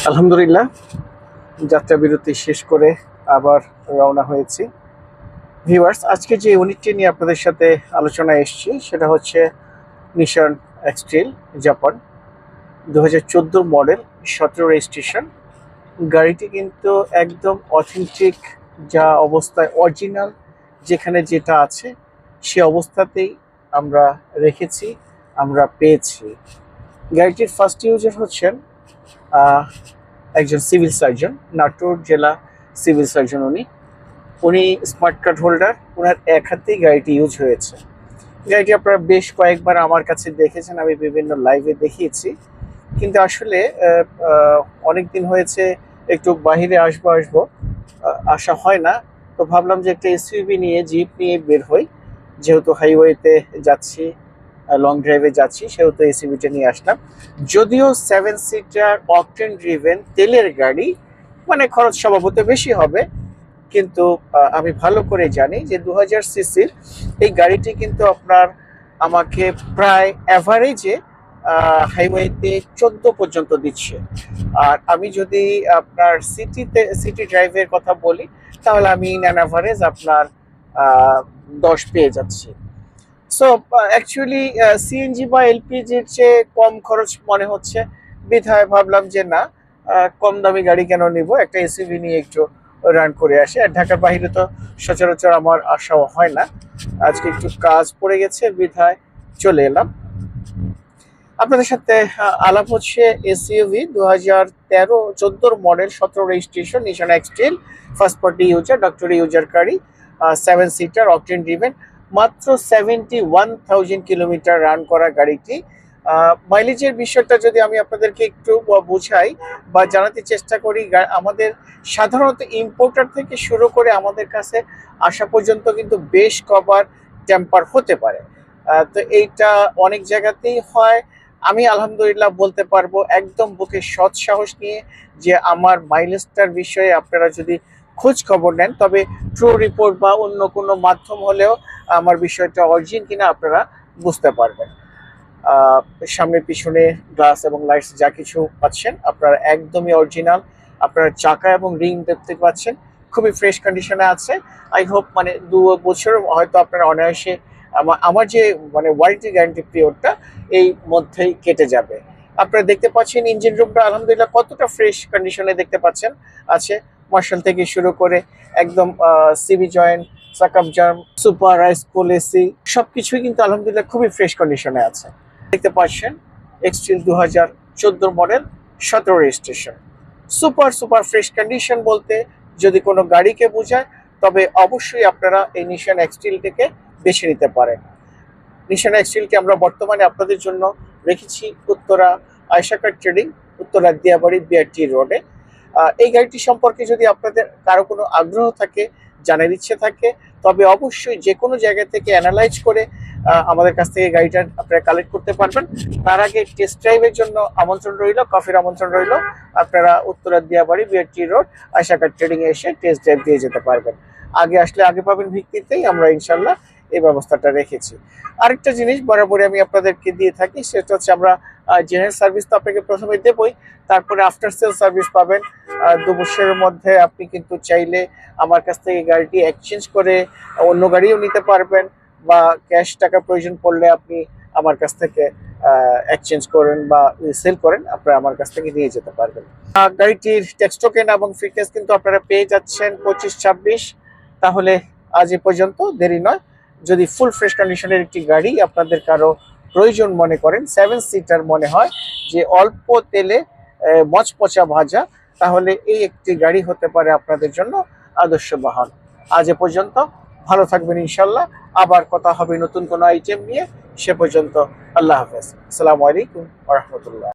আলহামদুলিল্লাহ, যাত্রা বিরতি শেষ করে আবার রওনা হয়েছি। ভিউয়ার্স, আজকে যে ইউনিটটি নিয়ে আপনাদের সাথে আলোচনায় এসেছি সেটা হচ্ছে নিশান এক্সট্রিল জাপান 2014 মডেল, 17 রেজিস্ট্রেশন। গাড়িটি কিন্তু একদম অথেন্টিক, যা অবস্থায় অরিজিনাল যেখানে যেটা আছে সে অবস্থাতেই আমরা রেখেছি, আমরা পেয়েছি। গাড়িটির ফার্স্ট ইউজার হচ্ছেন একজন সিভিল সার্জন, নাটোর জেলা সিভিল সার্জন। উনি স্মার্ট কার্ড হোল্ডার, ওনার এক হাতেই গাড়িটি ইউজ হয়েছে। গাড়িটি আপনারা বেশ কয়েকবার আমার কাছে দেখেছেন, আমি বিভিন্ন লাইভে দেখিয়েছি, কিন্তু আসলে অনেক দিন হয়েছে, একটু বাহিরে আসবো আসা হয় না। তো ভাবলাম যে একটা এসইউভি নিয়ে, জিপ নিয়ে বের হই, যেহেতু হাইওয়েতে যাচ্ছি, লং ড্রাইভে যাচ্ছি, সেহেতু এসইউভিটা নিয়ে আসলাম। যদিও 7 সিটার অকটেন ড্রিভেন তেলের গাড়ি, মানে খরচ স্বভাবত বেশি হবে, কিন্তু আমি ভালো করে জানি যে 2000 সিসির এই গাড়িটি কিন্তু আপনার আমাকে প্রায় অ্যাভারেজে হাইওয়েতে 14 পর্যন্ত দিচ্ছে। আর আমি যদি আপনার সিটি ড্রাইভের কথা বলি, তাহলে আমি ইন অ্যান অ্যাভারেজ আপনার 10 পেয়ে যাচ্ছি। সো অ্যাকচুয়ালি সিএনজি বা এলপিজির চেয়ে কম খরচ মনে হচ্ছে, বিধায় ভাবলাম যে না, কম দামি গাড়ি কেন নিব, একটা এসইউভি নিয়ে একটু রান করে আসে। আর ঢাকার বাইরে তো সচরাচর আমার আসাও হয় না, আজকে একটু কাজ পড়ে গেছে বিধায় চলে এলাম। আপনাদের সাথে আলাপ হচ্ছে এসইউভি 2013-14 মডেল, 17 রেজিস্ট্রেশন, নিশান এক্সট্রিল, ফার্স্ট পার্টি ইউজার, ডক্টরি ইউজার গাড়ি, 7 সিটার অকটেন ড্রিভেন, মাত্র 71,000 কিলোমিটার রান করা গাড়িটি। মাইলেজের বিষয়টা যদি আমি আপনাদেরকে একটু বুঝাই বা জানাতে চেষ্টা করি, আমাদের সাধারণত ইম্পোর্টার থেকে শুরু করে আমাদের কাছে আসা পর্যন্ত কিন্তু বেশ কবার টেম্পার হতে পারে। তো এইটা অনেক জায়গাতেই হয়। আমি আলহামদুলিল্লাহ বলতে পারবো একদম বুকে সৎ সাহস নিয়ে যে আমার মাইলেজটার বিষয়ে আপনারা যদি খোঁজ খবর নেন, তবে ট্রু রিপোর্ট বা অন্য কোনো মাধ্যম হলেও আমার বিষয়টা অরিজিন কিনা আপনারা বুঝতে পারবেন। সামনে পিছনে গ্লাস এবং লাইটস যা কিছু পাচ্ছেন আপনারা একদমই অরিজিনাল। আপনারা চাকা এবং রিং দেখতে পাচ্ছেন, খুবই ফ্রেশ কন্ডিশনে আছে। আই হোপ মানে 2 বছর হয়তো আপনারা অনায়াসে আমার যে মানে ওয়ারেন্টি গ্যারান্টি পিরিয়ডটা এই মধ্যেই কেটে যাবে। আপনারা দেখতে পাচ্ছেন ইঞ্জিন রুমটা আলহামদুলিল্লাহ কতটা ফ্রেশ কন্ডিশনে দেখতে পাচ্ছেন আছে। মার্শাল থেকে শুরু করে একদম সিবি জয়েন্ট, সাকাপ জার্ম, সুপার রাইস কোল এসি সবকিছুই কিন্তু আলহামদুলিল্লাহ খুবই ফ্রেশ কন্ডিশনে আছে। দেখতে পাচ্ছেন X-Trail 2014 model, 17 registration. Super fresh condition বলতে যদি কোনো গাড়িকে বোঝায়, তবে অবশ্যই আপনারা এই নিশান এক্সট্রিলটিকে বেছে নিতে পারেন। নিশান এক্সট্রিলকে আমরা বর্তমানে আপনাদের জন্য রেখেছি উত্তরা আয়শাকার ট্রেডিং, উত্তরা দিয়াবাড়ি বিআরটি রোডে। এই গাড়িটি সম্পর্কে যদি আপনাদের কারো কোনো আগ্রহ থাকে, জানার ইচ্ছে থাকে, তবে অবশ্যই যে কোনো জায়গা থেকে অ্যানালাইজ করে আমাদের কাছ থেকে গাড়িটা আপনারা কালেক্ট করতে পারবেন। তার আগে টেস্ট ড্রাইভের জন্য আমন্ত্রণ রইল, কফির আমন্ত্রণ রইল। আপনারা উত্তরা দিয়াবাড়ি বিআরটি রোড আয়শাকার ট্রেডিং এ এসে টেস্ট ড্রাইভ দিয়ে যেতে পারবেন। আগে আসলে আগে পাবেন ভিত্তিতেই আমরা ইনশাল্লাহ এই ব্যবস্থাটা রেখেছি। আরেকটা জিনিস বরাবরই আমি আপনাদেরকে দিয়ে থাকি, সেটা হচ্ছে আমরা জেনারেল সার্ভিস তো আপনাকে প্রথমে দেবই, তারপরে আফটার সেল সার্ভিস পাবেন। 2 বছরের মধ্যে আপনি কিন্তু চাইলে আমার কাছ থেকে গাড়িটি এক্সচেঞ্জ করে অন্য গাড়িও নিতে পারবেন, বা ক্যাশ টাকা প্রয়োজন পড়লে আপনি আমার কাছ থেকে এক্সচেঞ্জ করেন বা সেল করেন, আপনারা আমার কাছ থেকে নিয়ে যেতে পারবেন। গাড়িটির ট্যাক্স টোকেন এবং ফিটনেস কিন্তু আপনারা পেয়ে যাচ্ছেন 25-26। তাহলে আজ এ পর্যন্ত, দেরি নয়। যদি ফুল ফ্রেশ কন্ডিশনের একটি গাড়ি আপনাদের কারো প্রয়োজন মনে করেন, 7 সিটার মনে হয় যে অল্প তেলে মচমচা ভাজা, তাহলে এই একটি গাড়ি হতে পারে আপনাদের জন্য আদর্শ বাহন। আজ এ পর্যন্ত, ভালো থাকবেন ইনশাল্লাহ। আবার কথা হবে নতুন কোনো আইটেম নিয়ে। সে পর্যন্ত আল্লাহ হাফেজ, আসসালামু আলাইকুম ওয়া রাহমাতুল্লাহ।